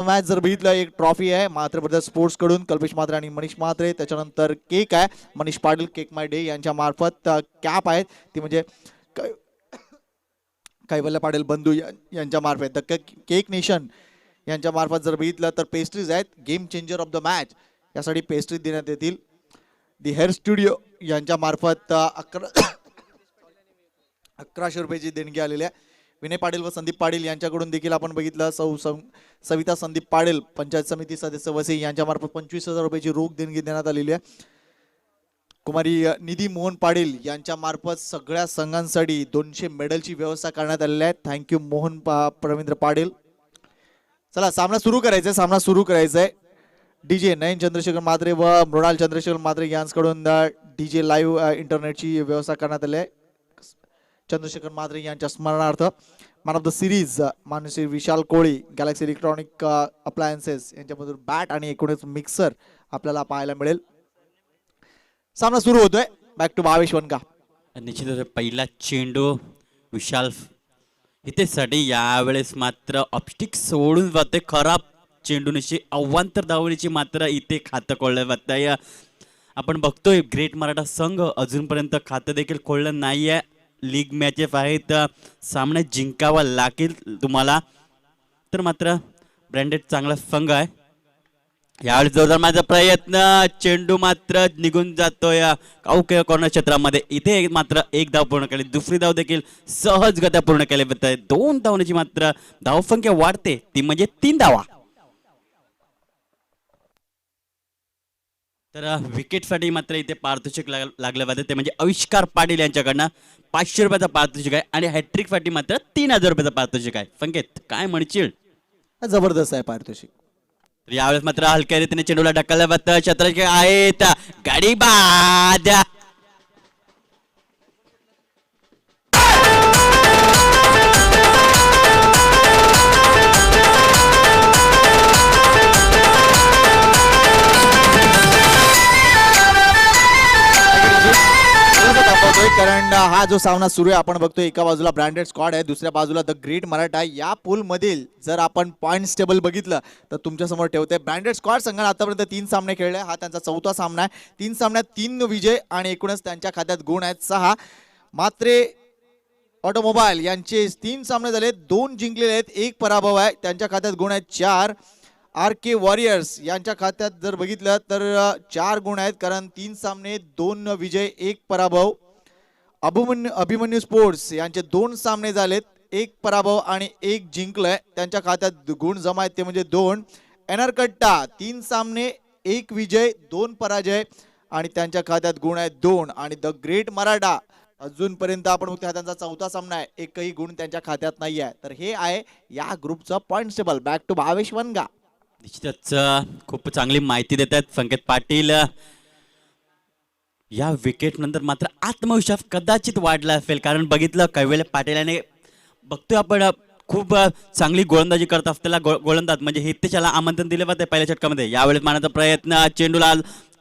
Match जर बघितलं एक ट्रॉफी आहे म्हात्रे ब्रदर्स स्पोर्ट्स कडून कल्पेश म्हात्रे आणि मनीष म्हात्रे, त्याच्यानंतर केक आहे मनीष पाटील केक माय डे यांच्या मार्फत, कॅप आहेत ती म्हणजे कैवल्य पाटील बंधू यांच्या मार्फत, द केक नेशन यांच्या मार्फत जर बघितलं तर पेस्ट्रीज आहेत game changer of the match यासाठी पेस्ट्रीज देण्यात येतील. दी हेअर स्टुडिओ यांच्या मार्फत 1100 रुपयाची देणगी आलेली आहे. विनय पाटील व संदीप पाटील यांच्याकडून देखील आपण बघितलं सविता संदीप पाटील पंचायत समिती सदस्य वसई यांच्या मार्फत 25,000 रुपयाची रोख देणगी देण्यात आलेली आहे. कुमारी निधी मोहन पाटील यांच्या मार्फत सगळ्या संघांसाठी 200 मेडलची व्यवस्था करण्यात आलेली आहे. थँक्यू मोहन प्रवींद्र पाटील. चला सामना सुरू करायचा आहे. डीजे नयन चंद्रशेखर म्हात्रे व मृणाल चंद्रशेखर म्हात्रे यांच्याकडून डीजे लाईव्ह इंटरनेटची व्यवस्था करण्यात आली आहे. चंद्रशेखर म्हात्रे यांच्या स्मरणार्थ man of the series Mansi Vishal Koli Galaxy electronic appliances यांच्यामधून बॅट आणि एकूणच मिक्सर आपल्याला पाहायला मिळेल. सामना सुरू होतोय. Back to Bhavesh Vanga. निश्चितच पहिला चेंडू विशाल इथे साठी यावेळेस मात्र ऑप्टिक सोडून जाते. खराब चेंडूनिशी अवांतर धावणीची मात्र इथे खातं खोललं जातंय. आपण बघतोय ग्रेट मराठा संघ अजूनपर्यंत खातं देखील खोललं नाहीये. लीग मॅचेस आहेत, सामने जिंकावा लागेल तुम्हाला. तर मात्र ब्रँडेड चांगला संघ आहे. यावेळी जोरदार माझा प्रयत्न, चेंडू मात्र निघून जातोय अवघ्या कॉर्नर क्षेत्रामध्ये. इथे मात्र एक धाव पूर्ण केली, दुसरी धाव देखील सहजगत्या पूर्ण केली जाते. 2 धावण्याची मात्र धावसंख्या वाढते, ती म्हणजे 3 धावा. तर विकेटसाठी मात्र इथे पारितोषिक लागलं पाहिजे, ते म्हणजे आविष्कार पाटील यांच्याकडनं 500 रुपयाचा पारितोषिक आहे आणि हॅट्रिकसाठी मात्र 3000 रुपयाचा पारितोषिक आहे. संकेत काय म्हणशील? जबरदस्त आहे पारितोषिक. यावेळेस मात्र हलक्या रीतीने चेंडूला ढकललं जातं. क्षेत्ररक्षक आहेत, गाडी बाद. कारण हा जो सामना सुरू आहे आपण बघतोय एका बाजूला ब्रँडेड स्क्वॉड आहे, दुसऱ्या बाजूला द ग्रेट मराठा. या पूल मधील जर आपण पॉइंट्स टेबल बघितलं तर तुमच्या समोर ठेवते ब्रँडेड स्क्वॉड संघाने आतापर्यंत 3 सामने खेळले. हा त्यांचा 4था सामना आहे. 3 सामन्यात 3 विजय आणि एकूणच त्यांच्या खात्यात गुण आहेत 6. मात्रे ऑटोमोबाईल यांचे 3 सामने झाले, 2 जिंकलेले आहेत, 1 पराभव आहे. त्यांच्या खात्यात गुण आहेत 4. आर के वॉरियर्स यांच्या खात्यात जर बघितलं तर 4 गुण आहेत, कारण 3 सामने 2 विजय 1 पराभव. अभिमन्यू स्पोर्ट्स यांचे 2 सामने झालेत, 1 पराभव आणि 1 जिंकलंय. त्यांच्या खात्यात गुण जमा आहेत ते म्हणजे 2. एनआर कट्टा 3 सामने 1 विजय 2 पराजय आणि त्यांच्या खात्यात गुण आहेत 2. आणि द ग्रेट मराठा अजूनपर्यंत आपण बघतो हा त्यांचा 4था सामना आहे, एकही गुण त्यांच्या खात्यात नाही आहे. तर हे आहे या ग्रुपचं point table. Back to Bhavesh Vanga. निश्चितच खूप चांगली माहिती देत आहेत संकेत पाटील. या विकेट नंतर मात्र आत्मविश्वास कदाचित वाढला असेल, कारण बघितलं कैवल्य पाटील याने बघतोय आपण खूप चांगली गोलंदाजी करत असलेला गोलंदाज म्हणजे हितेशाला आमंत्रण दिले जाते पहिल्या षटकामध्ये. यावेळेस मारण्याचा प्रयत्न, चेंडूला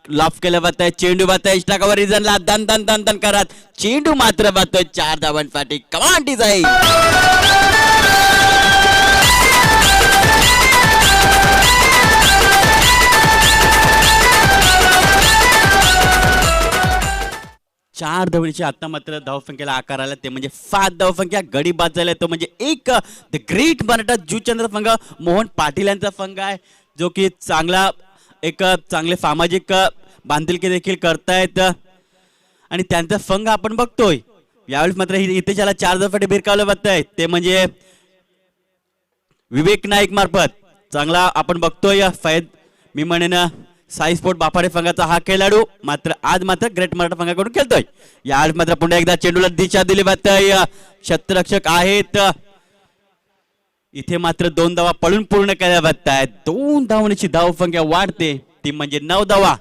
लॉफ केलं जात आहे, चेंडू बातोय इष्टाकावर रिझनला दन दन दन दन करत चेंडू मात्र बातोय 4 धावांसाठी. Command design. चार धावणीची आता मात्र धावसंख्येला आकार आला, ते म्हणजे 7 धावसंख्या. गडी बाद झाले तो म्हणजे एक द ग्रेट मराठा जुचंद्र संघ मोहन पाटील यांचा संघ आहे, जो की चांगले सामाजिक बांधिलकी देखील करतायत आणि त्यांचा संघ आपण बघतोय. यावेळेस मात्र इथे ज्याला 4 धावसाठी भिरकावलं जात आहे ते म्हणजे विवेक नाईक मार्फत. चांगला आपण बघतोय फैद मी म्हणेन साई स्पोर्ट बापाडे संघाचा हा खेळाडू मात्र आज मात्र ग्रेट मराठा संघाकडून खेळतोय. यावेळेस मात्र पुन्हा एकदा चेंडूला दिशा दिली जाते. क्षेत्ररक्षक आहेत, इथे मात्र 2 धावा पळून पूर्ण केल्या जात आहेत. 2 धावण्याची धावसंख्या वाढते, ती म्हणजे 9 धावा.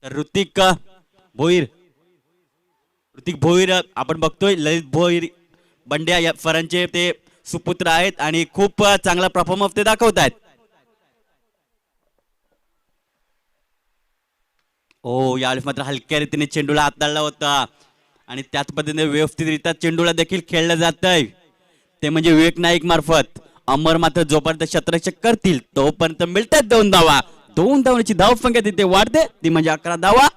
ऋतिक भोईर आपण बघतोय, ललित भोईर बंड्या या फरांचे ते सुपुत्र आहेत आणि खूप चांगला परफॉर्मन्स ते दाखवत आहेत. यावेळेस मात्र हलक्या रीतीने चेंडूला हाताळला होता आणि त्याच पद्धतीने व्यवस्थितरित्या चेंडूला देखील खेळलं जात आहे. ते म्हणजे विवेक नाईक मार्फत. अमर मात्र जोपर्यंत शतरक्षक करतील तोपर्यंत मिळतात 2 धावा. 2 धावांची धावसंख्या तिथे वाढते, ती म्हणजे 11 धावा.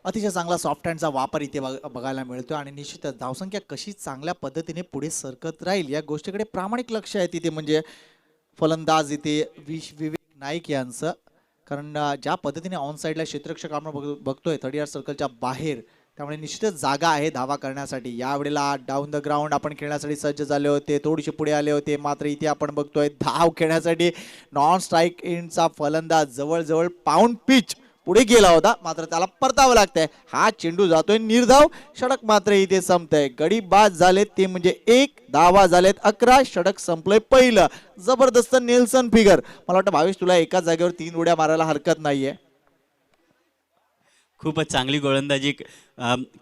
अतिशय चांगला सॉफ्ट हँडचा वापर इथे बघायला मिळतो आणि निश्चितच धावसंख्या कशी चांगल्या पद्धतीने पुढे सरकत राहील या गोष्टीकडे प्रामाणिक लक्ष आहे तिथे. म्हणजे फलंदाज इथे विवेक नाईक यांचं, कारण ज्या पद्धतीने ऑन साईडला क्षेत्ररक्षक आपण बघतोय 30 सर्कलच्या बाहेर, त्यामुळे निश्चितच जागा आहे धावा करण्यासाठी. यावेळेला डाऊन द ग्राउंड आपण खेळण्यासाठी सज्ज झाले होते, थोडेसे पुढे आले होते, मात्र इथे आपण बघतोय धाव खेळण्यासाठी नॉन स्ट्राईक एंडचा फलंदाज जवळजवळ पाऊंड पिच पुढे गेला होता, मात्र त्याला परतावं लागतंय. हा चेंडू जातोय निर्धाव, षटक मात्र इथे संपतंय. गडी बाद झालेत ते म्हणजे 1, धावा झालेत 11, षटक संपलंय पहिलं. जबरदस्त नेल्सन फिगर. मला वाटतं भावेश तुला एकाच जागेवर 3 उड्या मारायला हरकत नाहीये. खूपच चांगली गोलंदाजी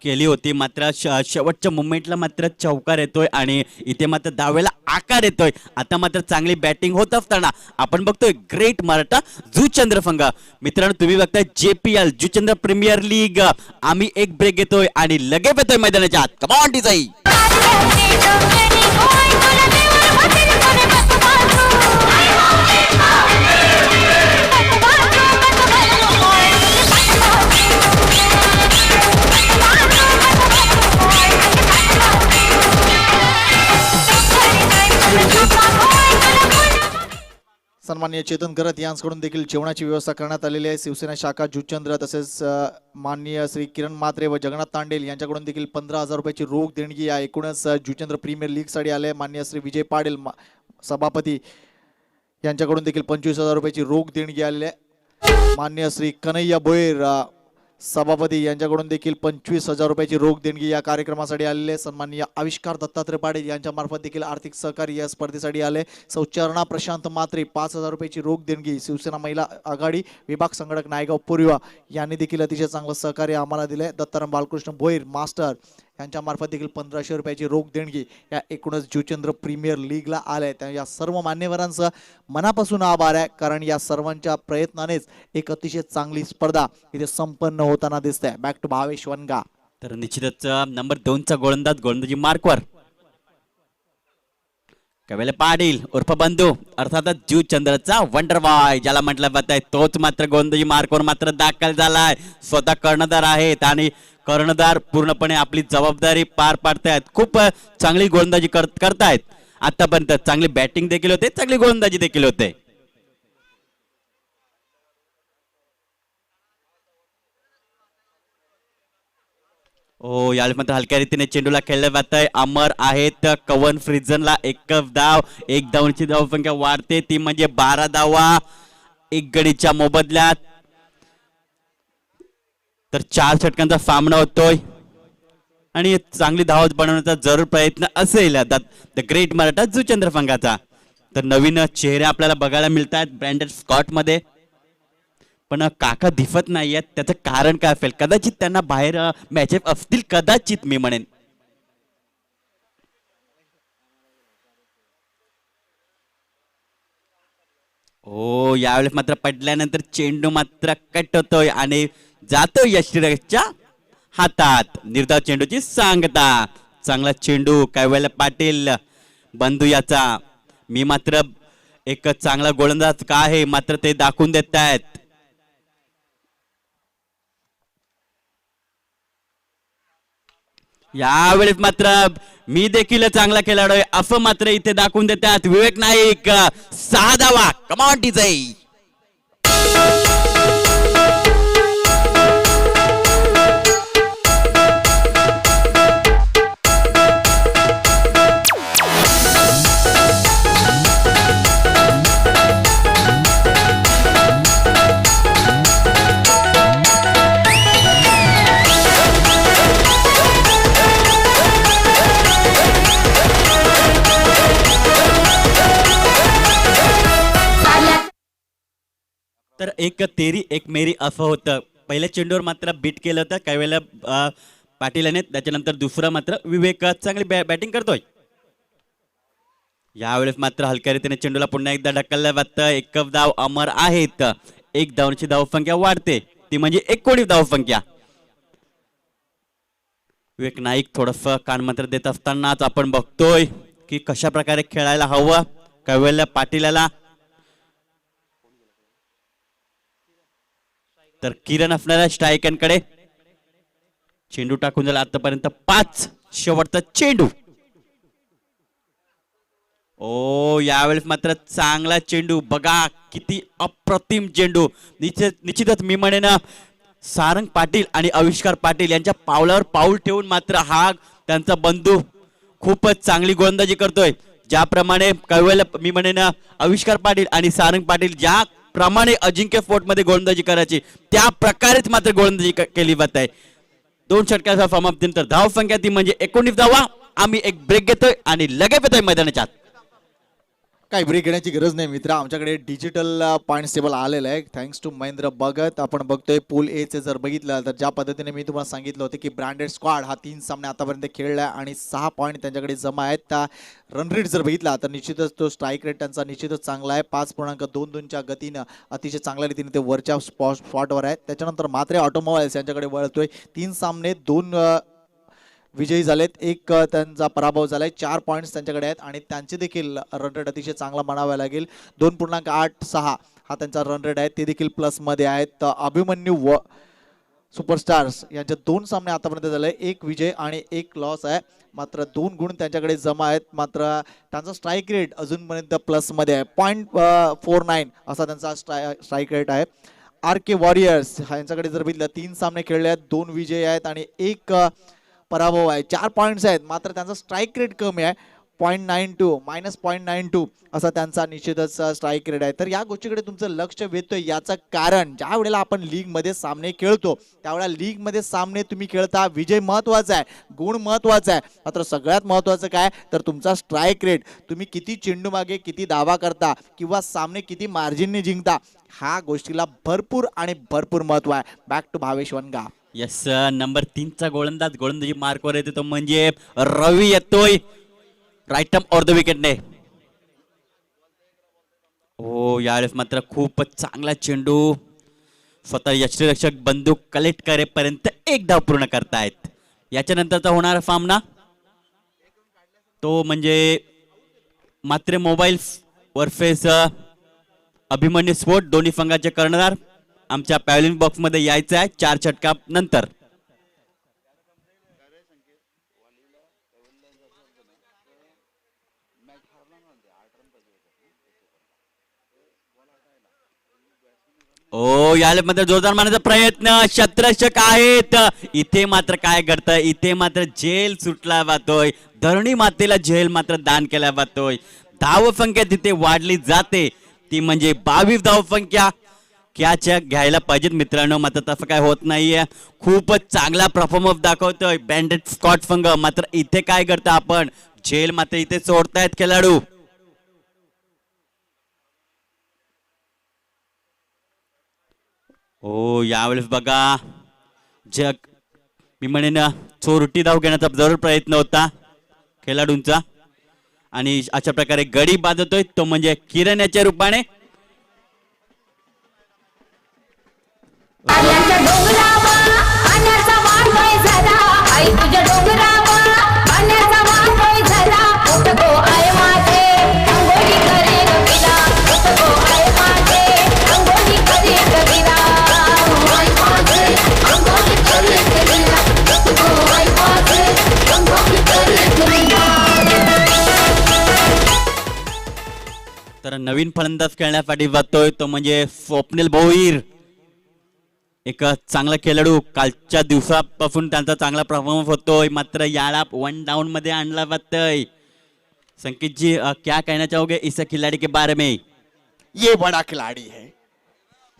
केली होती, मात्र शेवटच्या मुवमेंटला मात्र चौकार येतोय आणि इथे मात्र दावेला आकार येतोय. आता मात्र चांगली बॅटिंग होत असताना आपण बघतोय ग्रेट मराठा जुचंद्र संघ. मित्रांनो तुम्ही बघताय JPL जुचंद्र प्रीमियर लीग. आम्ही एक ब्रेक घेतोय आणि लगेच येतोय मैदानाच्या आत. कम ऑन डिझाई. सन्माननीय चेतन करत यांच्याकडून देखील जेवणाची व्यवस्था करण्यात आलेली आहे. शिवसेना शाखा जुचंद्र तसेच माननीय श्री किरण म्हात्रे व जगन्नाथ तांडेल यांच्याकडून देखील 15,000 रुपयाची रोख देणगी या एकूणच जुचंद्र प्रीमियर लीगसाठी आले. माननीय श्री विजय पाटील सभापती यांच्याकडून देखील 25,000 रुपयाची रोख देणगी आलेली आहे. माननीय श्री कन्हैया भोयर सभापती यांच्याकडून देखील 25,000 रुपयाची रोख देणगी या कार्यक्रमासाठी आलेले. सन्माननीय आविष्कार दत्तात्रय पाटील यांच्या मार्फत देखील आर्थिक सहकार्य या स्पर्धेसाठी आले. सौचरणा प्रशांत मात्रे 5,000 रुपयाची रोख देणगी. शिवसेना महिला आघाडी विभाग संघटक नायगाव पूर्वा यांनी देखील अतिशय चांगलं सहकार्य आम्हाला दिले. दत्ताराम बालकृष्ण भोईर मास्टर यांच्या मार्फत देखील 1,500 रुपयाची रोख देणगी या एकूणच जुचंद्र प्रीमियर लीगला आले. त्या या सर्व मान्यवरांचं मनापासून आभार आहे, कारण या सर्वांच्या प्रयत्नानेच एक अतिशय चांगली स्पर्धा इथे संपन्न होताना दिसते. Back to Bhavesh Vanga. तर निश्चितच नंबर 2चा गोलंदाजी मार्कवर कवेले पाटील उर्फ बंधू, अर्थातच जुचंद्रचा वंडर बॉय ज्याला म्हटलं जात आहे, तोच मात्र गोलंदाजी मार्कवर मात्र दाखल झालाय. स्वतः कर्णधार आहेत आणि कर्णधार पूर्णपणे आपली जबाबदारी पार पाडतायत. खूप चांगली गोलंदाजी करतायत. आतापर्यंत चांगली बॅटिंग देखील होते, चांगली गोलंदाजी देखील होते. ओ यावेळी मात्र हलक्या रीतीने चेंडूला खेळलं जात आहे. अमर आहेत कवन फ्रिजनला 1 धाव. 1 धावांची धावसंख्या वाढते, ती म्हणजे 12 धावा 1 गडीच्या मोबदल्यात. तर 4 षटकांचा सामना होतोय आणि चांगली धाव बनवण्याचा जरूर प्रयत्न असेल द ग्रेट मराठा जुचंद्र संघाचा. तर नवीन चेहरे आपल्याला बघायला मिळत आहेत ब्रँडेड स्कॉट मध्ये, पण काका दिसत नाहीयेत. त्याचं कारण काय असेल? कदाचित त्यांना बाहेर मॅचेस असतील, कदाचित मी म्हणेन. ओ यावेळेस मात्र पडल्यानंतर चेंडू मात्र कट होतोय आणि जातोय यष्टीरच्या हातात. निर्धाव चेंडूची सांगता. चांगला चेंडू कैवल्य पाटील बंधू याचा. मी मात्र एक चांगला गोलंदाज का आहे मात्र ते दाखवून देत आहेत. यावेळेस मात्र मी देखील चांगला खेळाडू आहे असं मात्र इथे दाखवून देतात विवेक नाईक. 6 धावा. कम ऑन डिझाई. तर एक तेरी एक मेरी असं होतं. पहिल्या चेंडूवर मात्र बीट केलं होतं काही वेळेला पाटील याने, त्याच्यानंतर दुसरा मात्र विवेक चांगली बॅटिंग करतोय. यावेळेस मात्र हलक्या रीतीने चेंडूला पुन्हा एकदा ढकललं जातं. 1 धाव अमर आहेत. 1 धावांची धावसंख्या वाढते, ती म्हणजे 19 धावसंख्या. विवेक नाईक थोडंसं कानमंत्र देत असतानाच आपण बघतोय की कशा प्रकारे खेळायला हवं. कैवल्य पाटील याला तर किरण असणाऱ्या स्ट्रायकांकडे चेंडू टाकून झाला आतापर्यंत 5. शेवटचा चेंडू. ओ यावेळेस मात्र चांगला चेंडू बघा किती अप्रतिम चेंडू. निश्चितच मी म्हणेन सारंग पाटील आणि आविष्कार पाटील यांच्या पावलावर पाऊल ठेवून मात्र हा त्यांचा बंधू खूपच चांगली गोलंदाजी करतोय. ज्याप्रमाणे कैवल्य मी म्हणेन आविष्कार पाटील आणि सारंग पाटील ज्या प्रमाणे अजिंक्य स्पोर्ट मध्ये गोलंदाजी करायची त्या प्रकारेच मात्र गोलंदाजी केली जात आहे. 2 षटकाचा समाप्तीनंतर धाव संख्या ती म्हणजे 19 धावा. आम्ही एक ब्रेक घेतोय आणि लगेच येतोय मैदानाच्या आत. काही ब्रेक घेण्याची गरज नाही मित्र, आमच्याकडे डिजिटल पॉईंट्स टेबल आलेलं आहे थँक्स टू महेंद्र भगत. आपण बघतोय पूल ए चे जर बघितलं तर ज्या पद्धतीने मी तुम्हाला सांगितलं होतं की ब्रँडेड स्क्वॉड हा 3 सामने आतापर्यंत खेळला आणि 6 पॉईंट त्यांच्याकडे जमा आहेत. त्या रन रेट जर बघितला तर निश्चितच तो स्ट्राईक रेट त्यांचा निश्चितच चांगला आहे. 5.22च्या गतीनं अतिशय चांगल्या रीतीने ते वरच्या स्पॉटवर आहे. त्याच्यानंतर मात्र ऑटोमोबाईल्स यांच्याकडे वळतोय. 3 सामने 2 विजयी झालेत, 1 त्यांचा पराभव झालाय. 4 पॉईंट्स त्यांच्याकडे आहेत आणि त्यांचे देखील रन रेट अतिशय चांगला म्हणावा लागेल. 2.86 हा त्यांचा रन रेट आहे, ते देखील प्लस मध्ये आहेत. अभिमन्यू व सुपरस्टार्स यांचे 2 सामने आतापर्यंत झाले, 1 विजय आणि 1 लॉस आहे. मात्र 2 गुण त्यांच्याकडे जमा आहेत. मात्र त्यांचा स्ट्राईक रेट अजूनपर्यंत प्लस मध्ये आहे. 0.49 असा त्यांचा स्ट्राईक रेट आहे. RK वॉरियर्स यांच्याकडे जर बघितलं 3 सामने खेळले आहेत, 2 विजय आहेत आणि 1 पराभव आहे. 4 पॉईंट्स आहेत. मात्र त्यांचा स्ट्राईक रेट कमी आहे, -0.92 असा त्यांचा निश्चितच स्ट्राईक रेट आहे. तर या गोष्टीकडे तुमचं लक्ष वेधतोय याचं कारण ज्या वेळेला आपण लीग मध्ये सामने खेळतो त्यावेळेला लीग मध्ये सामने तुम्ही खेळता, विजय महत्वाचा आहे, गुण महत्वाचा आहे. मात्र सगळ्यात महत्वाचं काय तर तुमचा स्ट्राईक रेट, तुम्ही किती चेंडू मागे किती धावा करता किंवा सामने किती मार्जिनने जिंकता, ह्या गोष्टीला भरपूर आणि भरपूर महत्व आहे. Back to Bhavesh Vanga. Yes number 3चा गोलंदाजी मार्कवर येतो तो म्हणजे रवी येतोय राईट आर्म ऑर द विकेटने. हो यावेळेस मात्र खूपच चांगला चेंडू. स्वतः यष्टीरक्षक बंदूक कलेक्ट करेपर्यंत 1 धाव पूर्ण करतायत. याच्यानंतरचा होणारा सामना तो म्हणजे मात्र मोबाईल्स वर्सेस अभिमन्यू स्पोर्ट. दोन्ही संघाचे कर्णधार आमच्या पॅव्हलियन बॉक्स मध्ये यायचं आहे 4 षटका नंतर. ओ याला मात्र जोरदार मारण्याचा प्रयत्न, शतरक्षक आहेत. इथे मात्र काय घडतं, इथे मात्र झेल सुटला जातोय. धरणी मातेला झेल मात्र दान केला जातोय. धावसंख्या तिथे वाढली जाते, ती म्हणजे 22 धावसंख्या कॅच घ्यायला पाहिजेत मित्रांनो. मात्र तसं काय होत नाहीये. खूपच चांगला परफॉर्मन्स दाखवतोय बँडेड स्कॉट संघ. मात्र इथे काय करतं आपण, झेल मात्र इथे सोडतायत खेळाडू. हो यावेळेस बघा जग मी म्हणेन चोरटी धाव घेण्याचा जरूर प्रयत्न होता खेळाडूंचा आणि अशा प्रकारे गडी बांधतोय तो म्हणजे किरण याच्या रूपाने. तर नवीन फलंदाज खेळण्यासाठी जातोय तो म्हणजे स्वप्नील भोईर. एक चांगला खेळाडू, कालच्या दिवसापासून त्यांचा चांगला परफॉर्मन्स होतोय. मात्र याला 1 डाउन मध्ये आणला जातोय. संकेत जी क्या कहना चाहोगे इस खिलाड़ी के बारे में? ये बडा खिलाडी है.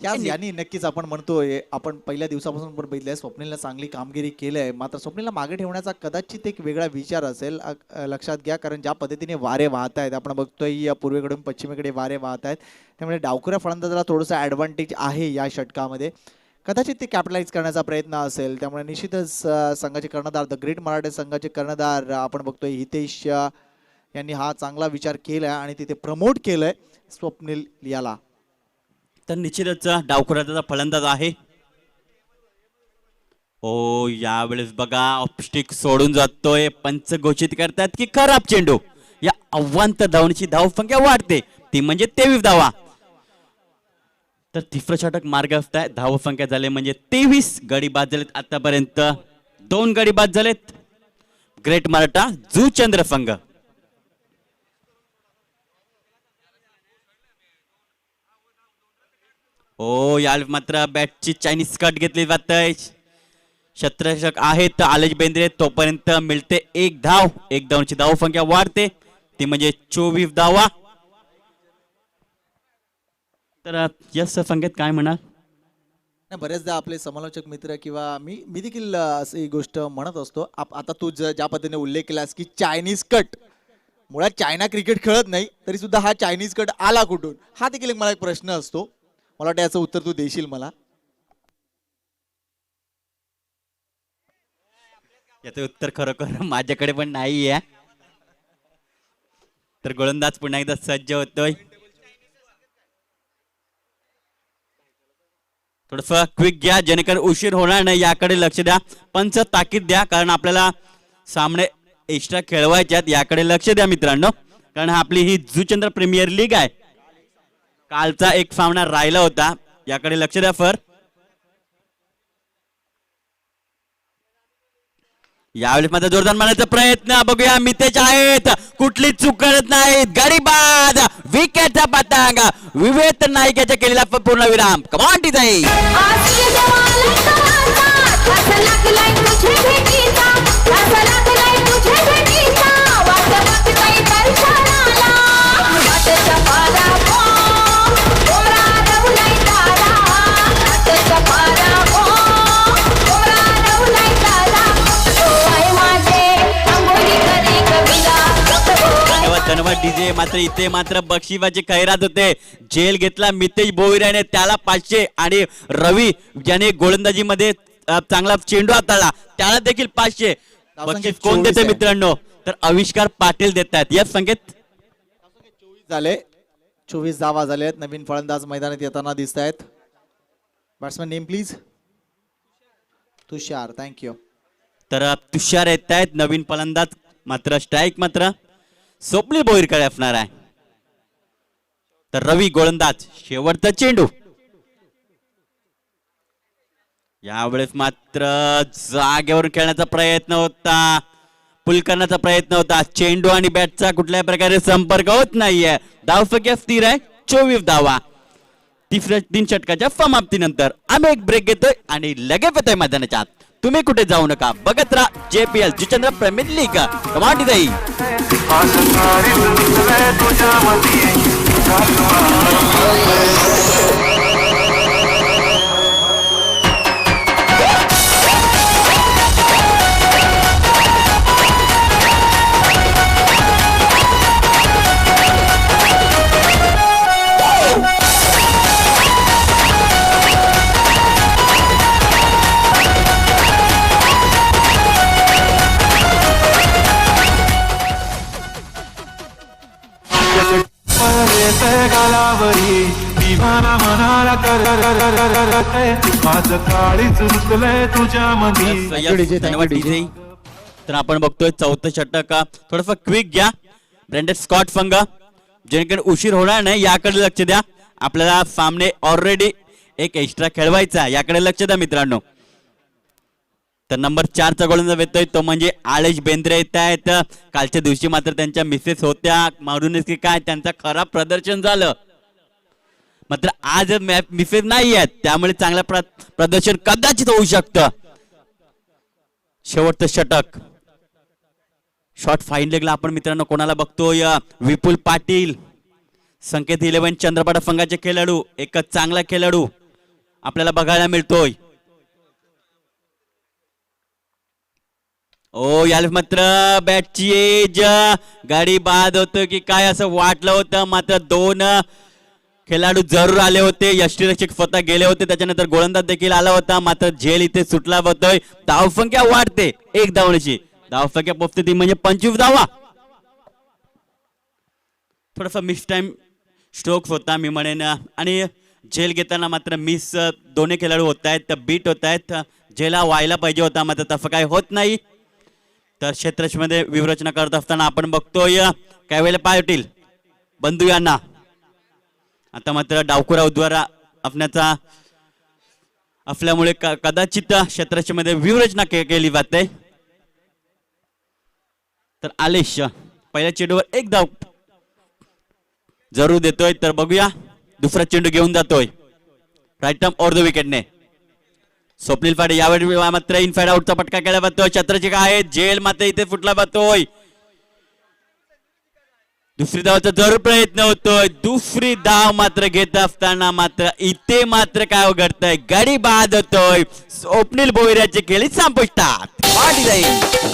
यांनी नक्कीच आपण म्हणतोय, आपण पहिल्या दिवसापासून पण बघितलंय स्वप्नीलला चांगली कामगिरी केली आहे. मात्र स्वप्नीलला मागे ठेवण्याचा कदाचित एक वेगळा विचार असेल, लक्षात घ्या. कारण ज्या पद्धतीने वारे वाहत आहेत, आपण बघतोय या पूर्वेकडून पश्चिमेकडे वारे वाहत आहेत, त्यामुळे डावखुऱ्या फलंदाजाला थोडंसं ॲडव्हान्टेज आहे या षटकामध्ये. कदाचित ते कॅपिटलाइज करण्याचा प्रयत्न असेल. त्यामुळे निश्चितच संघाचे कर्णधार द ग्रेट मराठे संघाचे कर्णधार आपण बघतोय हितेश यांनी हा चांगला विचार केलाय आणि तिथे प्रमोट केलंय स्वप्नील याला. तर निश्चितच डावखुऱ्याचा फलंदाज आहे. ओ यावेळेस बघा ऑपस्टिक सोडून जातोय, पंच घोषित करतात की खराब चेंडू. या अव्वंत धावण्याची धावसंख्या वाढते, ती म्हणजे 23 धावा. तर तिसरं षटक मार्गस्थ आहे, धावसंख्या झाले म्हणजे 23. गडी बाद झालेत आतापर्यंत 2 गडी बाद झालेत. ग्रेट मराठा जुचंद्र संघ. ओ यावेळेस मात्र बॅटची चायनीज कट घेतली जाते. क्षेत्ररक्षक आहेत आलेश बेंद्रे, तोपर्यंत मिळते 1 धाव. 1 धावांची धावसंख्या वाढते, ती म्हणजे 24 धावा. तर यस संकेत काय म्हणाल? नाही, बरेचदा आपले समालोचक मित्र किंवा मी देखील अशी गोष्ट म्हणत असतो. आता तू ज्या पद्धतीने उल्लेख केलास की चायनीज कट, मुळात चायना क्रिकेट खेळत नाही तरी सुद्धा हा चायनीज कट आला कुठून, हा देखील मला एक प्रश्न असतो. मला वाटतं याचं उत्तर तू देशील मला. याचं उत्तर खरोखर माझ्याकडे पण नाही आहे. तर गोलंदाज पुन्हा एकदा सज्ज होतोय. थोडस क्विक घ्या जेणेकरून उशीर होणार नाही, याकडे लक्ष द्या. पंच ताकीद द्या, कारण आपल्याला सामने एक्स्ट्रा खेळवायच्यात. याकडे लक्ष द्या मित्रांनो, कारण आपली ही जुचंद्र प्रीमियर लीग आहे. कालचा एक सामना राहिला होता, याकडे लक्ष द्या फर. यावेळेस मात्र जोरदार मारण्याचा प्रयत्न बघूया. मितेश आहेत, कुठली चूक करत नाहीत. गडी बाद, विकेटचा पतंग. विवेक नाईक केलेला पूर्ण विराम. कमान डिझाईन. धन्यवाद डीजे. मात्र इथे मात्र बक्षिसाचे खैरात होते. झेल घेतला मितेश भोईराने, त्याला 500. आणि रवी ज्याने गोलंदाजी मध्ये चांगला चेंडू हाताळला, त्याला देखील 500. बक्षीस कोण देते मित्रांनो? तर आविष्कार पाटील देत आहेत. या संकेत 24 झाले, 24 धावा झाले आहेत. नवीन फलंदाज मैदानात येताना दिसत आहेत. Batsman name please. Tushar, thank you. तर तुषार येत आहेत नवीन फलंदाज. मात्र स्ट्राईक मात्र स्वप्नील भोईरकडे असणार आहे. तर रवी गोलंदाज, शेवटचा चेंडू. यावेळेस मात्र जागेवरून खेळण्याचा प्रयत्न होता, पुल करण्याचा प्रयत्न होता. चेंडू आणि बॅटचा कुठल्याही प्रकारे संपर्क होत नाहीये. धावसंख्या स्थिर आहे 24 धावा. तिसऱ्या 3 षटकाच्या समाप्तीनंतर आम्ही एक ब्रेक घेतोय आणि लगेच येतोय मैदानाच्या आत. तुम्ही कुठे जाऊ नका, बघत राहा JPL जुचंद्र प्रीमियर लीग. कमांडी जाई. तर आपण बघतोय 4थं षटक. थोडस क्विक घ्या ब्रँडेड स्कॉट संघ, जेणेकरून उशीर होणार नाही. याकडे लक्ष द्या. आपल्याला सामने ऑलरेडी एक एक्स्ट्रा खेळवायचा, याकडे लक्ष द्या मित्रांनो. तर नंबर 4 चा गोलंदाज येतोय, तो म्हणजे आलेश बेंद्रे येत आहेत. कालच्या दिवशी मात्र त्यांच्या मिसेस होत्या, मारूनच की काय त्यांचं खराब प्रदर्शन झालं. मात्र आज मिसेस नाही आहेत, त्यामुळे चांगलं प्रदर्शन कदाचित होऊ शकतं. शेवटचं षटक. शॉर्ट फाईन लेगला आपण मित्रांनो कोणाला बघतोय? विपुल पाटील, संकेत 11 चंद्रपाडा संघाचे खेळाडू. एकच चांगला खेळाडू आपल्याला बघायला मिळतोय. ओ याला मात्र बॅटची एज, गाडी बाद होतो की काय असं वाटलं होतं. मात्र 2 खेळाडू जरूर आले होते. यष्टीरक्षक स्वतः गेले होते, त्याच्यानंतर गोलंदाज देखील आला होता. मात्र झेल इथे सुटला होतोय. धावसंख्या वाढते 1 धावण्याची. धावसंख्या पोहोचते ती म्हणजे 25 धावा. थोडासा मिस टाइम स्ट्रोक होता मी म्हणेन. आणि झेल घेताना मात्र मिस दोन्ही खेळाडू होत आहेत, बीट होत आहेत. झेला व्हायला पाहिजे होता, मात्र तसं काही होत नाही. तर क्षेत्ररक्षणामध्ये व्यूहरचना करत असताना आपण बघतोय काही वेळेला पाटील बंधू यांना आता मात्र डावखुराद्वारा आपल्याचा असल्यामुळे कदाचित क्षेत्ररक्षणामध्ये व्यूहरचना केली जाते. तर आलेश पहिल्या चेंडूवर एक धाव जरूर देतोय. तर बघूया दुसरा चेंडू घेऊन जातोय राईट आर्म ओव्हर द विकेटने. स्वप्नील फाडे यावेळी मात्र इनसाइड आउटचा पटका केला जातोय. छत्रचिका आहे, झेल मात्र इथे फुटला जातोय. दुसरी धावाचा जरूर प्रयत्न होतोय. दुसरी धाव मात्र घेत असताना मात्र इथे मात्र काय घडतंय, गडी बाद होतोय. स्वप्नील भोईराचे खेळी संपुष्टात वाढी जाईल.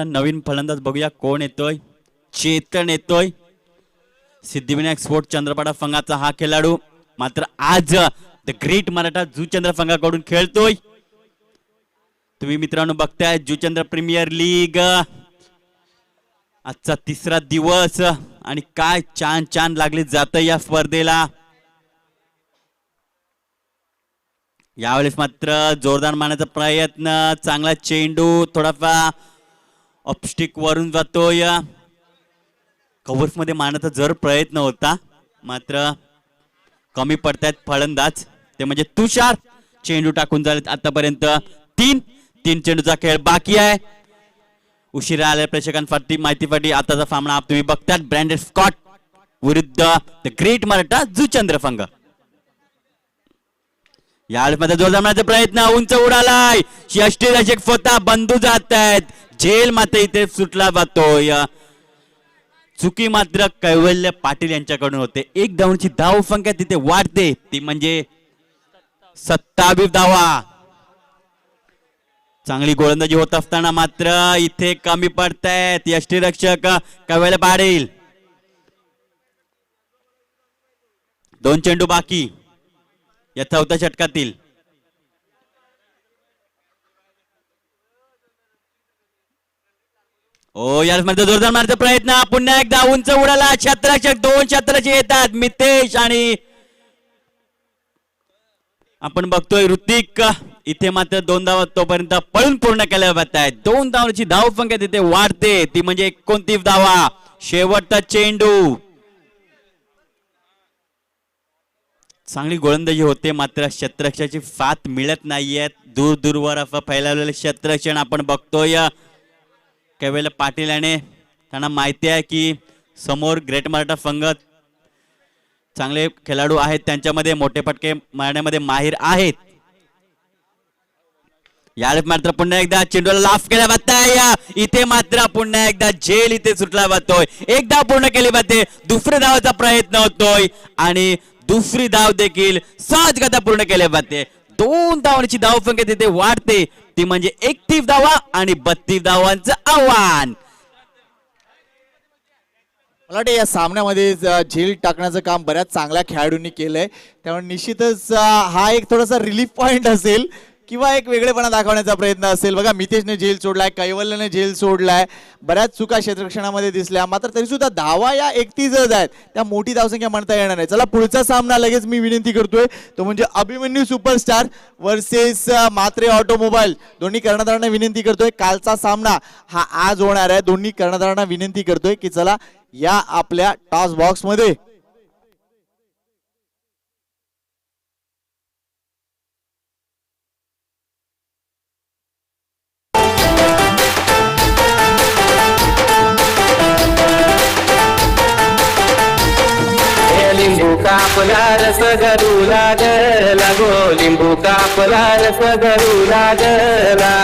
नवीन फलंदाज बघूया कोण येतोय. चेतन येतोय. सिद्धिविनायक स्पोर्ट चंद्रपाडा संघाचा हा खेळाडू मात्र आज द ग्रेट मराठा जुचंद्र संघाकडून खेळतोय. तुम्ही मित्रांनो बघताय जुचंद्र प्रीमियर लीग आजचा तिसरा दिवस आणि काय छान छान लागले जात या स्पर्धेला. यावेळेस मात्र जोरदार मारण्याचा प्रयत्न, चांगला चेंडू थोडाफार ऑपस्टिक वरून जातोय. कव्हर्स मध्ये मारण्याचा जर प्रयत्न होता मात्र कमी पडतायत फलंदाज, ते म्हणजे तुषार. चेंडू टाकून झालेत आतापर्यंत तीन चेंडूचा खेळ बाकी आहे. उशिरा आलेल्या प्रेक्षकांसाठी माहितीसाठी आताचा सामना तुम्ही बघतात ब्रँडेड स्कॉट विरुद्ध द ग्रेट मराठा जुचंद्र संघ. यावेळेस मध्ये जोरदार मारण्याचा प्रयत्न, उंच उडालाय. यष्टीरक्षक स्वतः बंधू जात आहेत. झेल मात्र इथे सुटला जातोय. चुकी मात्र कैवल्य पाटील यांच्याकडून होते. एक धावांची धाव संख्या तिथे वाढते, ती म्हणजे 27 धावा. चांगली गोलंदाजी होत असताना मात्र इथे कमी पडतायत यष्टीरक्षक कैवल्य पाटील. 2 चेंडू बाकी या चौथ्या षटकातील. ओ यार मध्ये जोरदार मारण्याचा प्रयत्न, पुन्हा एकदा उंच उडाला. क्षेत्ररक्षक 2 क्षेत्ररक्षक येतात, मितेश आणि आपण बघतोय ऋतिक. इथे मात्र 2 धावा तोपर्यंत पळून पूर्ण केल्या जात आहेत. 2 धावांची धाव संख्या तिथे वाढते, ती म्हणजे 29 धावा. शेवटचा चेंडू. चांगली गोलंदाजी होते मात्र क्षेत्ररक्षकाची साथ मिळत नाहीये. दूर दूरवर असं फैलावलेलं क्षेत्ररक्षण आपण बघतोय. कैवल्य पाटील याने त्यांना माहिती आहे की समोर ग्रेट मराठा संघ चांगले खेळाडू आहेत, त्यांच्यामध्ये मोठे फटके मारण्यामध्ये माहिर आहेत. यावेळेस मात्र पुन्हा एकदा चेंडूला लाफ केला जाताय. इथे मात्र पुन्हा एकदा झेल इथे सुटला जातोय. एक धाव पूर्ण केली जाते. दुसऱ्या धावाचा प्रयत्न होतोय आणि दुसरी धाव देखील सहजगता पूर्ण केली जाते. 2 धावांची धाव संख्या तिथे वाढते, ती म्हणजे 31 धावा आणि 32 धावांचं आव्हान. मला वाटतं या सामन्यामध्ये झेल टाकण्याचं काम बऱ्याच चांगल्या खेळाडूंनी केलंय, त्यामुळे निश्चितच हा एक थोडासा रिलीफ पॉइंट असेल किंवा एक वेगळेपणा दाखवण्याचा प्रयत्न असेल. बघा मितेशने झेल सोडलाय, कैवल्यने झेल सोडलाय, बऱ्याच चुका क्षेत्ररक्षणामध्ये दिसल्या, मात्र तरी सुद्धा धावा या 31च आहेत, त्या मोठी धावसंख्या म्हणता येणार नाही. चला पुढचा सामना लगेच मी विनंती करतोय तो म्हणजे अभिमन्यू सुपरस्टार वर्सेस मात्रे ऑटोमोबाईल. दोन्ही कर्णधारांना विनंती करतोय, कालचा सामना हा आज होणार आहे. दोन्ही कर्णधारांना विनंती करतोय की चला या आपल्या टॉस बॉक्स मध्ये. लिंबू कापला रस गरू लागला गो, लिंबू कापला रस गरू लागला.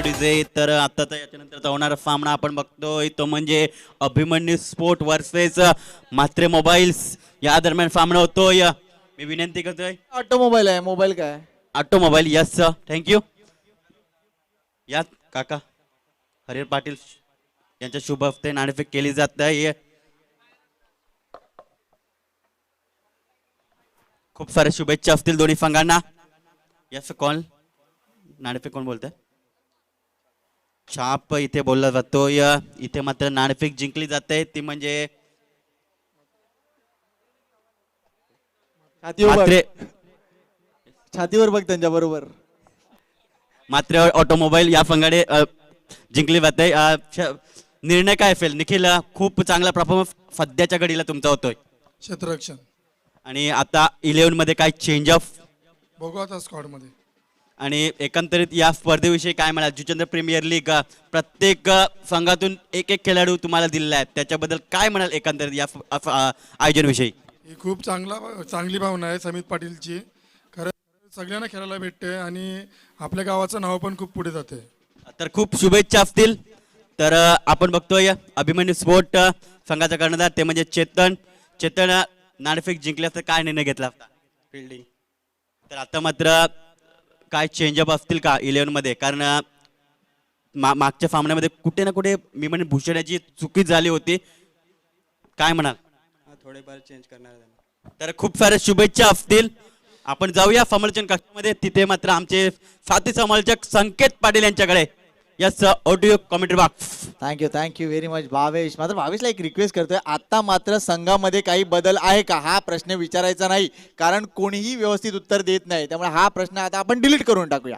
Thank you DJ. तर आता तर याच्यानंतरचा होणारा सामना आपण बघतोय तो म्हणजे Abhimanyu sport versus Mhatre mobiles. या दरम्यान सामना होतोय. मी विनंती करतोय ऑटोमोबाईल आहे, मोबाईल काय? ऑटोमोबाईल. Yes sir, thank you. या काका हरिहर पाटील यांच्या शुभ हस्ते नाणेफेक केली जात आहे. खूप साऱ्या शुभेच्छा असतील दोन्ही संघांना. यस, कोण नाणेफेक कोण बोलतंय? छाप इथे बोलला जातोय. इथे मात्र नाणेफेक जिंकली जाते ती म्हणजे छातीवर मात्रे बघ, छातीवर बघ त्यांच्या बरोबर. मात्र ऑटोमोबाईल या संघाने जिंकली जाते. निर्णय काय असेल निखिल? खूप चांगला परफॉर्मन्स सध्याच्या घडीला तुमचा होतोय क्षेत्ररक्षण आणि आता 11 मध्ये काय चेंज ऑफ बघू आता स्क्वॉड मध्ये. आणि एकंदरीत या स्पर्धेविषयी काय म्हणाल? जुचंद्र प्रीमियर लीग प्रत्येक संघातून एक एक खेळाडू तुम्हाला दिलेला आहे, त्याच्याबद्दल काय म्हणाल एकंदरीत या आयोजनाविषयी? ही खूप चांगली भावना आहे समित पाटीलची. खरं सगळ्यांना खेळायला भेटते आणि आपल्या गावाचं नाव पण खूप पुढे जाते. तर खूप शुभेच्छा असतील. तर आपण बघतोय अभिमन्यू स्पोर्ट संघाचा कर्णधार ते म्हणजे चेतन नाणेफेक जिंकल्यास तर काय निर्णय घेतला असता? फिल्डिंग. तर आता मात्र काय चेंजअप असतील का 11 मध्ये? कारण मागच्या सामन्यामध्ये कुठे ना कुठे मी म्हणजे भूषणाची चुकी झाली होती. काय म्हणाल? थोडेफार चेंज करणार आहे. तर खूप साऱ्या शुभेच्छा असतील. आपण जाऊया समालोचन कक्षामध्ये. तिथे मात्र आमचे साथी समालोचक संकेत पाटील यांच्याकडे. Yes, audio commentary box. Thank you very much Bhavesh. मात्र भावेशला एक रिक्वेस्ट करतोय, आता मात्र संघामध्ये काही बदल आहे का हा प्रश्न विचारायचा नाही, कारण कोणीही व्यवस्थित उत्तर देत नाही. त्यामुळे हा प्रश्न आता आपण डिलीट करून टाकूया.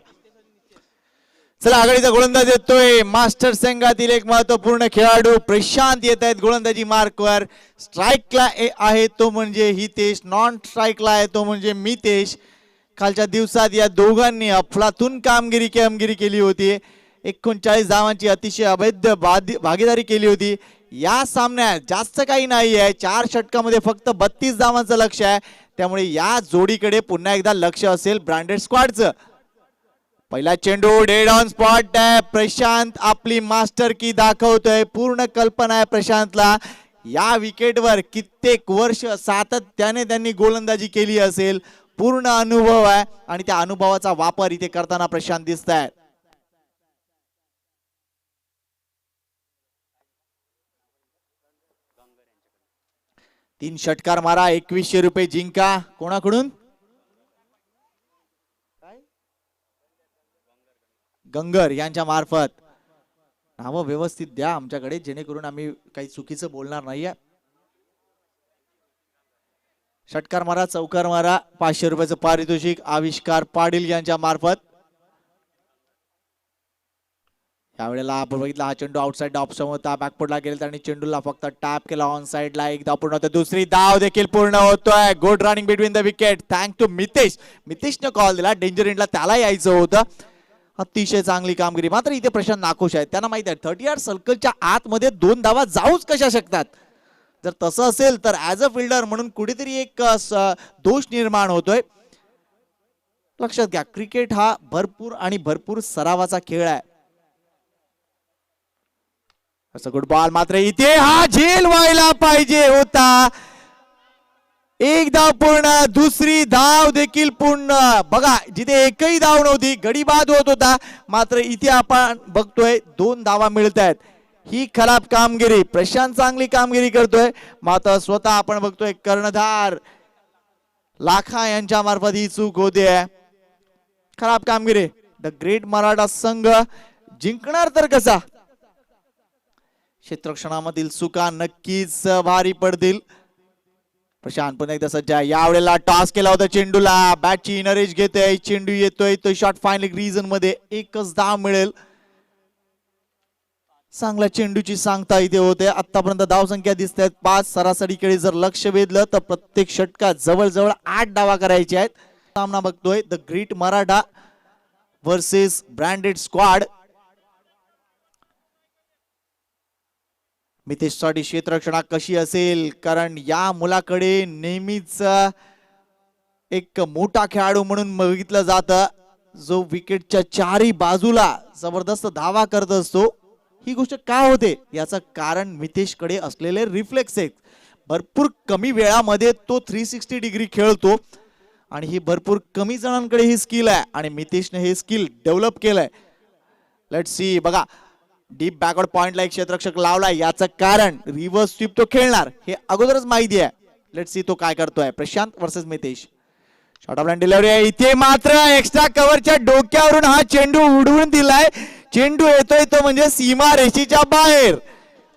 चला, आघाडीचा गोलंदाज येतोय मास्टर संघातील एक महत्वपूर्ण खेळाडू प्रशांत येत आहेत गोलंदाजी मार्कवर. स्ट्राईकला आहे तो म्हणजे हितेश, नॉन स्ट्राईकला आहे तो म्हणजे मितेश. कालच्या दिवसात या दोघांनी अफलातून कामगिरी केली होती. 39 धावांची अतिशय अवैध भागीदारी केली होती. या सामन्यात जास्त काही नाही आहे, 4 षटकामध्ये फक्त 32 धावांचं लक्ष आहे. त्यामुळे या जोडीकडे पुन्हा एकदा लक्ष असेल ब्रँडेड स्क्वॉडचं. पहिला चेंडू डेड ऑन स्पॉट आहे. प्रशांत आपली मास्टर की दाखवतोय. पूर्ण कल्पना आहे प्रशांतला. या विकेटवर कित्येक वर्ष सातत्याने त्यांनी गोलंदाजी केली असेल. पूर्ण अनुभव आहे आणि त्या अनुभवाचा वापर इथे करताना प्रशांत दिसत आहे. तीन षटकार मारा, 2100 रुपये जिंका. कोणाकडून? गंगर यांच्या मार्फत. नावं व्यवस्थित द्या आमच्याकडे, जेणेकरून आम्ही काही चुकीचं बोलणार नाहीये. षटकार मारा, चौकार मारा, 500 रुपयाचं पारितोषिक आविष्कार पाटील यांच्या मार्फत. यावेळेला आपण बघितला हा चेंडू आउटसाइड ऑप्शन होता, बॅकफुटला गेला आणि चेंडूला फक्त टॅप केला ऑन साइडला. एक धाव पूर्ण होतं, दुसरी धाव देखील पूर्ण होतोय. Good running between the wicket, thank to Mitesh. मितेशने कॉल दिला, डेंजर एंडला त्याला यायचं होतं. अतिशय चांगली कामगिरी. मात्र इथे प्रशांत नाखुश आहेत. त्यांना माहित आहे 30 यार्ड सर्कलच्या आतमध्ये 2 धावा जाऊच कशा शकतात. जर तसं असेल तर ऍज अ फिल्डर म्हणून कुठेतरी एक दोष निर्माण होतोय. लक्षात घ्या, क्रिकेट हा भरपूर सरावाचा खेळ आहे. असं गुड बॉल. मात्र इथे हा झेल व्हायला पाहिजे होता. एक धाव पूर्ण, दुसरी धाव देखील पूर्ण. बघा, जिथे एकही धाव नव्हती, गडी बाद होत होता. मात्र इथे आपण बघतोय 2 धावा मिळत आहेत. ही खराब कामगिरी. प्रशांत चांगली कामगिरी करतोय, मात्र स्वतः आपण बघतोय कर्णधार लाखा यांच्या मार्फत ही चूक होते. खराब कामगिरी. द ग्रेट मराठा संघ जिंकणार तर कसा? क्षेत्ररक्षणामधील चुका नक्कीच भारी पडतील. प्रशांत पण एकदा सज्ज आहे. यावेळेला टॉस केला होता चेंडूला, बॅटची इनरेज घेतोय, चेंडू येतोय तो शॉट फायनल रिजन मध्ये. एकच धाव मिळेल. चांगल्या चेंडूची सांगता इथे होते. आतापर्यंत धाव संख्या दिसत आहेत 5. सरासरीकडे जर लक्ष वेधलं तर प्रत्येक षटकात जवळजवळ 8 धावा करायच्या आहेत. सामना बघतोय the great Maratha versus branded squad. Mitesh साठी क्षेत्ररक्षणा कशी असेल, कारण या मुलाकडे नेहमीच एक मोठा खेळाडू म्हणून बघितलं जातं. जो विकेटच्या चारही बाजूला जबरदस्त धावा करत असतो. ही गोष्ट का होते याचं कारण मितेशकडे असलेले रिफ्लेक्स आहेत. भरपूर कमी वेळामध्ये तो 360 डिग्री खेळतो आणि ही भरपूर कमी जणांकडे ही स्किल आहे आणि मितेशने हे स्किल डेव्हलप केलंय. लेट्स सी बघा डीप बॅकवर्ड पॉइंटला एक क्षेत्ररक्षक लावलाय. याचं कारण रिव्हर्स स्वीप तो खेळणार हे अगोदरच माहिती आहे. लेट्स सी तो काय करतोय. Prashant versus Mitesh. Short of delivery आहे. इथे मात्र एक्स्ट्रा कव्हरच्या डोक्यावरून हा चेंडू उडवून दिलाय. चेंडू येतोय तो म्हणजे सीमा रेषेच्या बाहेर.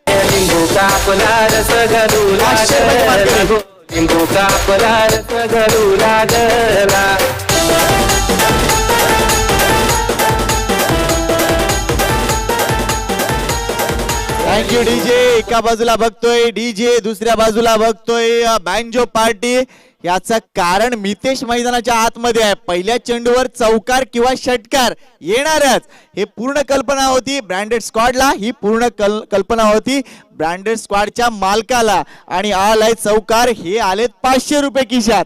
लिंबू कापला रस घालू लागला लिंबू कापला रस घालू लागला. Thank you DJ. एका बाजूला बघतोय डीजे, दुसऱ्या बाजूला बघतोय बँजो पार्टी. याचं कारण मितेश मैदानाच्या आतमध्ये आहे. पहिल्या चेंडूवर चौकार किंवा षटकार येणारच हे पूर्ण कल्पना होती ब्रँडेड स्क्वॉडला. ही पूर्ण कल्पना होती ब्रँडेड स्क्वॉडच्या मालकाला आणि आलाय चौकार. हे आलेत 500 रुपये खिशात.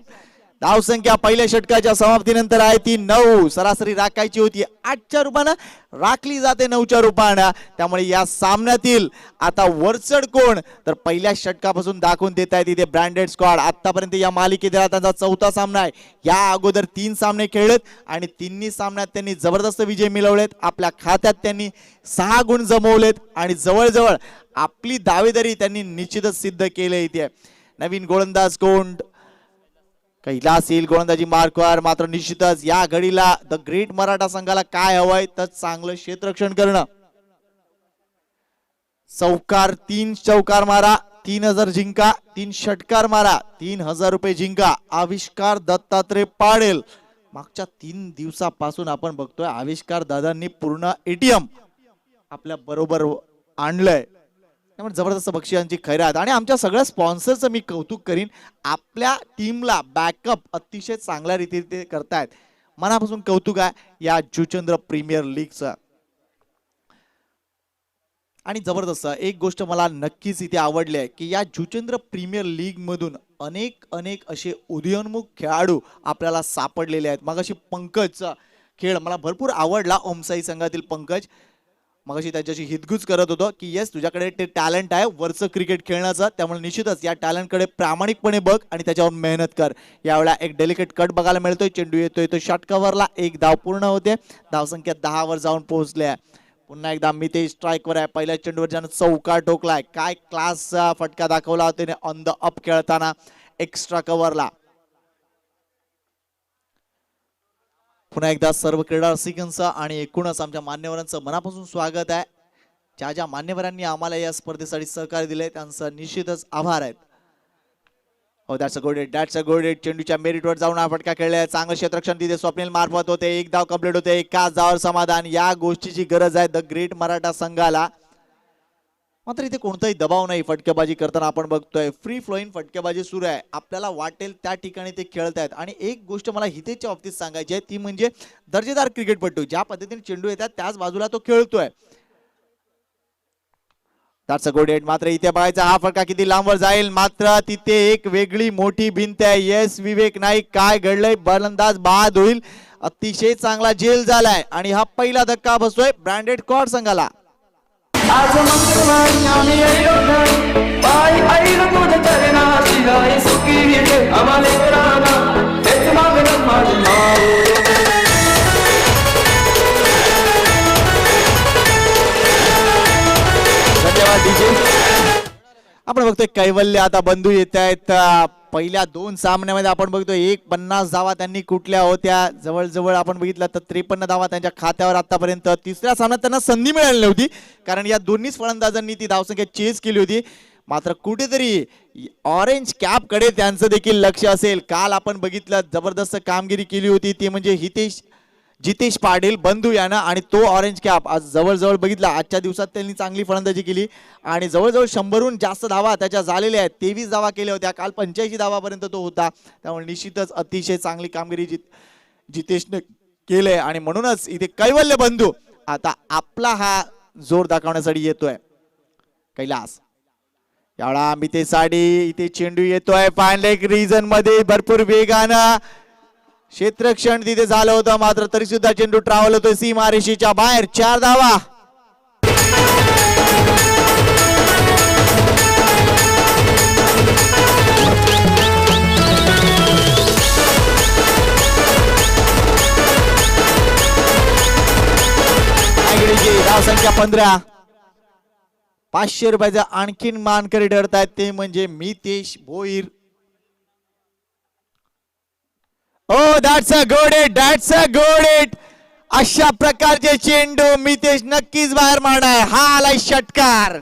धावसंख्या पहिल्या षटकाच्या समाप्तीनंतर आहे ती 9. सरासरी राखायची होती 8च्या रूपानं, राखली जाते 9च्या रूपानं. त्यामुळे या सामन्यातील आता वरचढ कोण तर पहिल्या षटकापासून दाखवून देत आहे तिथे ब्रँडेड स्क्वॉड. आतापर्यंत या मालिकेतील त्यांचा 4था सामना आहे. या अगोदर 3 सामने खेळलेत आणि तिन्ही सामन्यात त्यांनी जबरदस्त विजय मिळवलेत. आपल्या खात्यात त्यांनी 6 गुण जमवलेत आणि जवळजवळ आपली दावेदारी त्यांनी निश्चितच सिद्ध केले. इथे नवीन गोलंदाज कोण कैलास येईल गोलंदाजी मार्कवर. मात्र निश्चितच या घडीला द ग्रेट मराठा संघाला काय हवंय तर चांगलं क्षेत्ररक्षण करणं. चौकार 3 चौकार मारा 3000 जिंका, 3 षटकार मारा 3000 रुपये जिंका. आविष्कार दत्तात्रय पाडेल. मागच्या 3 दिवसापासून आपण बघतोय आविष्कार दादांनी पूर्ण एटीएम आपल्या बरोबर आणलंय. त्यामुळे जबरदस्त बक्षिसांची खैरात आणि आमच्या सगळ्या स्पॉन्सरचं मी कौतुक करीन. आपल्या टीमला बॅकअप अतिशय चांगल्या रीतीने ते करतायत. मनापासून कौतुक आहे या जुचंद्र प्रीमियर लीगचं. आणि जबरदस्त एक गोष्ट मला नक्कीच इथे आवडली आहे की या जुचंद्र प्रीमियर लीग मधून अनेक असे उदयोन्मुख खेळाडू आपल्याला सापडलेले आहेत. मगाशी पंकजचा खेळ मला भरपूर आवडला. ओमसाई संघातील पंकज मगाशी त्याच्याशी हितगुज करत होतो की येस तुझ्याकडे ते टॅलेंट आहे वरचं क्रिकेट खेळण्याचं. त्यामुळे निश्चितच या टॅलेंटकडे प्रामाणिकपणे बघ आणि त्याच्यावर मेहनत कर. यावेळेला एक डेलिकेट कट बघायला मिळतोय. चेंडू येतोय तो शॉर्ट कव्हरला. 1 धाव पूर्ण होते. धावसंख्या 10 वर जाऊन पोहोचले आहे. पुन्हा एकदा मितेश स्ट्राईकवर आहे. पहिल्या चेंडूवर ज्यानं चौकार ठोकलाय. काय क्लासचा फटका दाखवला होता त्याने ऑन द अप खेळताना एक्स्ट्रा कव्हरला. पुन्हा एकदा सर्व क्रीडा रसिकांचं आणि एकूणच आमच्या मान्यवरांचं मनापासून स्वागत आहे. ज्या मान्यवरांनी आम्हाला या स्पर्धेसाठी सहकार्य दिले त्यांचं निश्चितच आभार आहेत. हो दॅट्स अ गुड हिट. चेंडूच्या मेरिटवर जाऊन हा फटका खेळलाय. चांगलं क्षेत्ररक्षण तिथे स्वप्नील मार्फत होते. 1 धाव कंप्लीट होते. एकाच धावावर समाधान. या गोष्टीची गरज आहे द ग्रेट मराठा संघाला. मात्र इथे कोणताही दबाव नाही. फटकेबाजी करताना आपण बघतोय फ्री फ्लोईंग फटकेबाजी सुरू आहे. आपल्याला वाटेल त्या ठिकाणी ते खेळतायत. आणि एक गोष्ट मला हितेच्या बाबतीत सांगायची आहे ती म्हणजे दर्जेदार क्रिकेटपटू ज्या पद्धतीने चेंडू येतात त्याच बाजूला तो खेळतोय. That's a good hit. मात्र इथे बघायचा हा फटका किती लांबवर जाईल. मात्र तिथे एक वेगळी मोठी भिंत आहे. येस विवेक नाईक काय घडलंय. फलंदाज बाद होईल. अतिशय चांगला झेल झालाय आणि हा पहिला धक्का बसतोय ब्रँडेड स्क्वॉड संघाला. आज मंगळवारी आम्ही आलो घरी. बाई आईला दूध करेना शिगाई सुकी येते आम्हाला राना तेच मागणं माझं नाव. धन्यवाद डीजे. आपण बघतोय कैवल्य आता बंधू येत आहेत. पहिल्या 2 सामन्यामध्ये आपण बघतोय 50 धावा त्यांनी कुठल्या होत्या. जवळजवळ आपण बघितलं तर 53 धावा त्यांच्या खात्यावर आतापर्यंत. तिसऱ्या सामन्यात त्यांना संधी मिळाली नव्हती कारण या दोन्हीच फलंदाजांनी ती धावसंख्या चेस केली होती. मात्र कुठेतरी ऑरेंज कॅप कडे त्यांचं देखील लक्ष असेल. काल आपण बघितलं जबरदस्त कामगिरी केली होती ती म्हणजे जितेश पाटील बंधू यानं आणि तो ऑरेंज कॅप आज जवळजवळ बघितला. आजच्या दिवसात त्यांनी चांगली फलंदाजी केली आणि जवळजवळ 100हून जास्त धावा त्याच्या झालेल्या आहेत. 23 धावा केल्या होत्या. काल 85 धावापर्यंत तो होता. त्यामुळे निश्चितच अतिशय चांगली कामगिरी जितेशने केले आणि म्हणूनच इथे कैवल्य बंधू आता आपला हा जोर दाखवण्यासाठी येतोय. कैलास यावेळा मितेसाठी इथे चेंडू येतोय फाईन लेग रिजन मध्ये भरपूर वेगानं. क्षेत्रक्षण तिथे झालं होतं, मात्र तरी सुद्धा चेंडू ट्रॅव्हल होतोय सीमारेषेच्या बाहेर. 4 धावा. धाव संख्या 15. 500 रुपयाचा आणखीन मानकरी ठरतायत ते म्हणजे मितेश भोईर. ओ that's a good hit, that's a good hit. अशा प्रकारचे चेंडू मितेश नक्कीच बाहेर मारणार. हा आलाय षटकार.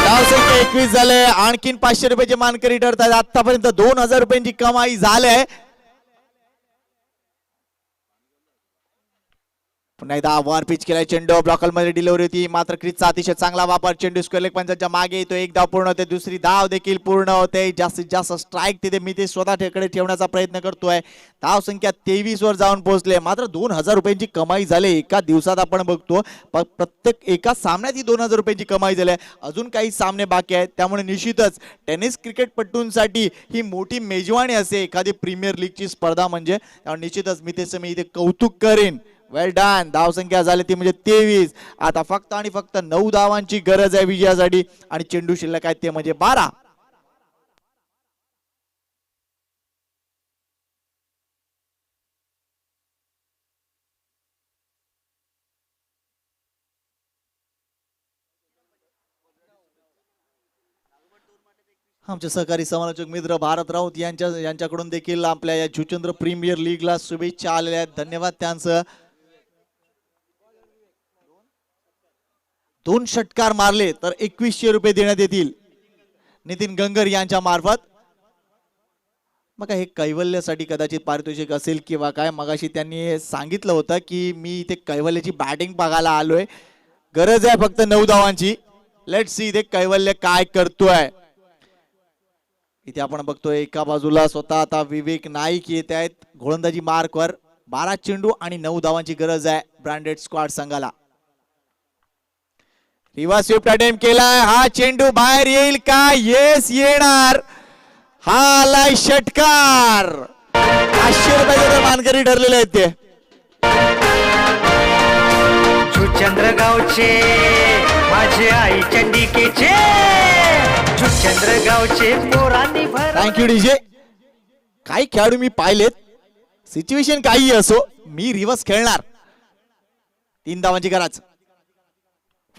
धावसंख्या 21 झाले. आणखीन 500 रुपयाचे मानकरी ठरतात. आतापर्यंत 2000 रुपयांची कमाई झाली. पुन्हा एकदा वर पिच केलाय चेंडू. ब्लॉकल मध्ये डिलिव्हरी होती, मात्र क्रिजचा अतिशय चांगला वापर. चेंडू स्क्वेअर लेग पंचांच्या मागे येतो. एक धाव पूर्ण होते, दुसरी धाव देखील पूर्ण होते. जास्तीत जास्त स्ट्राईक तिथे मी ते स्वतःकडे ठेवण्याचा प्रयत्न करतोय. धाव संख्या 23 वर जाऊन पोहोचले. मात्र 2000 रुपयांची कमाई झाली एका दिवसात. आपण बघतो प्रत्येक एका सामन्यात ही 2000 रुपयांची कमाई झाली. अजून काही सामने बाकी आहेत, त्यामुळे निश्चितच टेनिस क्रिकेटपटूंसाठी ही मोठी मेजवानी असे एखादी प्रीमियर लीगची स्पर्धा म्हणजे. त्यामुळे निश्चितच मी त्याचं इथे कौतुक करेन. वेल डन. धाव संख्या झाली ती म्हणजे 23. आता फक्त आणि फक्त 9 धावांची गरज आहे विजयासाठी आणि चेंडू शिल्लक आहे ते म्हणजे 12. आमचे सहकारी समालोचक मित्र भारत राऊत यांच्याकडून देखील आपल्या या जुचंद्र प्रीमियर लीगला शुभेच्छा आलेल्या आहेत. धन्यवाद त्यांचं. 2 षटकार मारले तर 2100 रुपये देण्यात येतील नितीन गंगर यांच्या मार्फत. मग हे कैवल्यासाठी कदाचित पारितोषिक असेल किंवा काय. मगाशी त्यांनी सांगितलं होतं की मी इथे कैवल्याची बॅटिंग बघायला आलोय. गरज आहे फक्त 9 धावांची. लेट्स सी इथे कैवल्य काय करतोय. इथे आपण बघतोय एका बाजूला स्वतः आता विवेक नाईक येत आहेत गोलंदाजी मार्कवर. 12 चेंडू आणि 9 धावांची गरज आहे ब्रँडेड स्क्वॉड संघाला. रिव्हर्स स्वीप अटेम्प्ट केलाय. हा चेंडू बाहेर येईल का? येस येणार. हा आलाय षटकार. 500 रुपयाचे मानकरी ठरलेले आहेत ते. चंद्रगावचे माझे आई चंडिकेचे चंद्रगावचे पोरांनी भर. Thank you DJ. काही खेळाडू मी पाहिलेत, सिच्युएशन काही असो मी रिव्हर्स खेळणार. 3 धावांची गरज.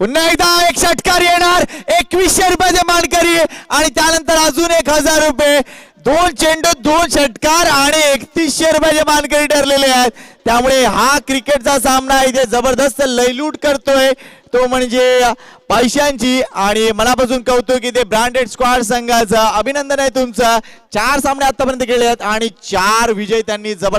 पुन्हा एकदा एक षटकार येणार. 2100 रुपयाचे मानकरी आणि त्यानंतर अजून 1000 रुपये. 2 चेंडू 2 षटकार आणि 3100 रुपयाचे मानकरी ठरलेले आहेत. त्यामुळे हा क्रिकेटचा सामना इथे जबरदस्त लयलूट करतोय तो म्हणजे पैशांची. आणि मनापासून कौतुक इथे ब्रँडेड स्क्वॉड संघाचं. अभिनंदन आहे तुमचं. 4 सामने आतापर्यंत खेळले आहेत आणि 4 विजय त्यांनी जबरदस्त